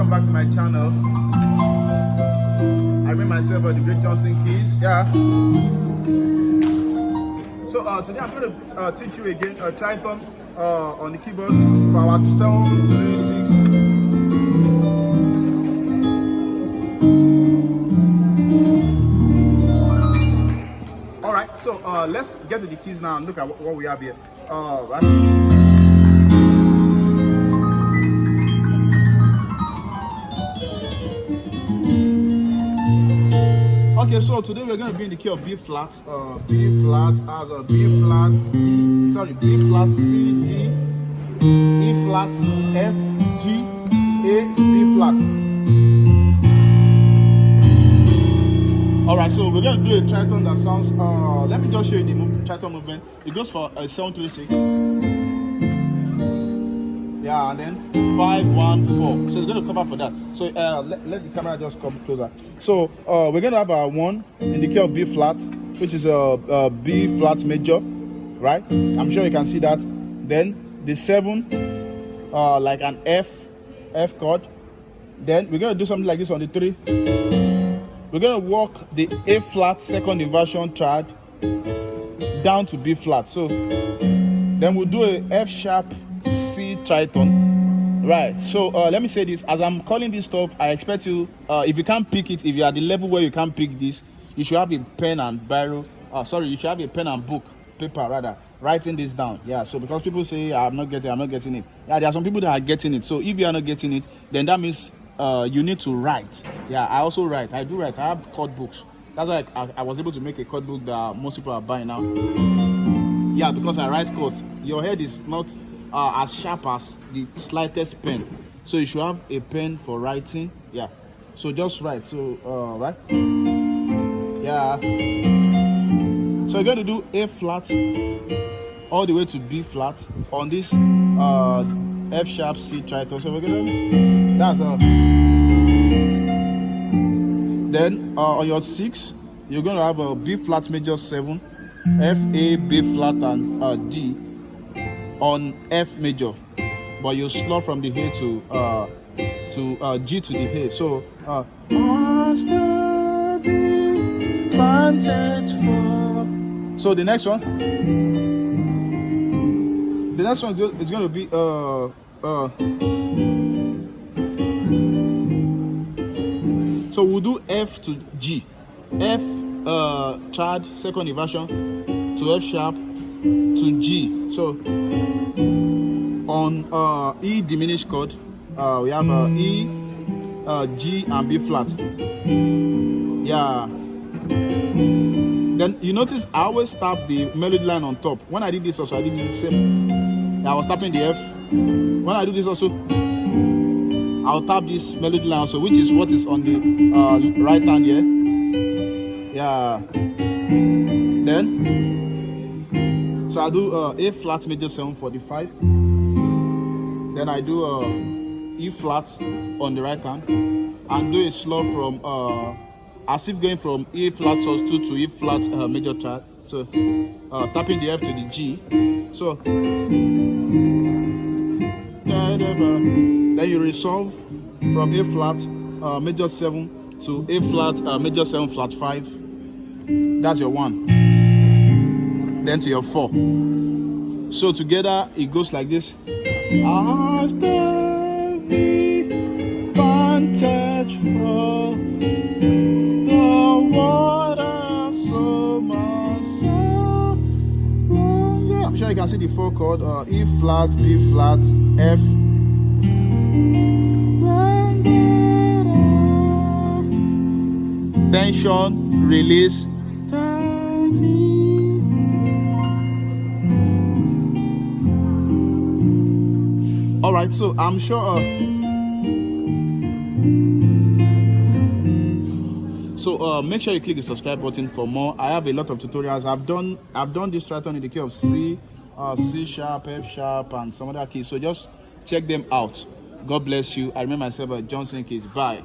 welcome back to my channel. I mean myself, the great Johnsonkeyz. Yeah. So today I'm going to teach you again a Tritone on the keyboard for our 736. All right. So let's get to the keys now and look at what we have here. Right. Okay, so today we're going to be in the key of B flat, B flat as a B flat D, sorry, B flat C D, E flat F G A B flat. All right, so we're going to do a tritone that sounds. Let me just show you the tritone movement. It goes for a 736. Yeah, and then 5 1 4. So it's going to come up for that. So let the camera just come closer. So we're going to have our 1 in the key of B flat, which is a B flat major, right? I'm sure you can see that. Then the 7, like an F chord. Then we're going to do something like this on the 3. We're going to walk the A flat second inversion chord down to B flat. So then we'll do a F sharp C tritone. Right, so let me say this. As I'm calling this stuff, I expect you, if you can't pick it, if you're at the level where you can't pick this, you should have a pen and biro. You should have a pen and book, paper rather, writing this down. Yeah, so because people say I'm not getting it. Yeah, there are some people that are getting it. So if you are not getting it, then that means you need to write. Yeah, I also write. I do write. I have chord books. That's why I was able to make a chord book that most people are buying now. Yeah, because I write chords. Your head is not as sharp as the slightest pen, so you should have a pen for writing. Yeah, so just write. So right, yeah, so you're going to do A flat all the way to B flat on this F sharp C tritone. So we're gonna, that's then on your 6 you're going to have a B flat major 7, F A B flat and D on F major, but you slow from the A to G to the A. So so the next one is going to be so we'll do F to G, F chord second inversion to F sharp to G. So on E diminished chord, we have E, G and B flat. Yeah. Then you notice I always tap the melody line on top. When I did this also, I did the same. I was tapping the F. When I do this also, I'll tap this melody line also, which is what is on the right hand here. Yeah. Then so I do A flat major 745. Then I do E flat on the right hand and do a slow from as if going from E flat sus2 to E flat major chord. So tapping the F to the G. So then you resolve from A flat major 7 to A flat major 7 flat 5. That's your 1. Then to your 4. So together it goes like this. As the vantage for the water so much so longer. I'm sure you can see the 4 chord, E flat, B flat, F. Tension, release. All right, so I'm sure make sure you click the subscribe button for more. I have a lot of tutorials. I've done this tritone in the key of C, C sharp, F sharp and some other keys, so just check them out. God bless you. I remember myself at Johnsonkeyz. Bye.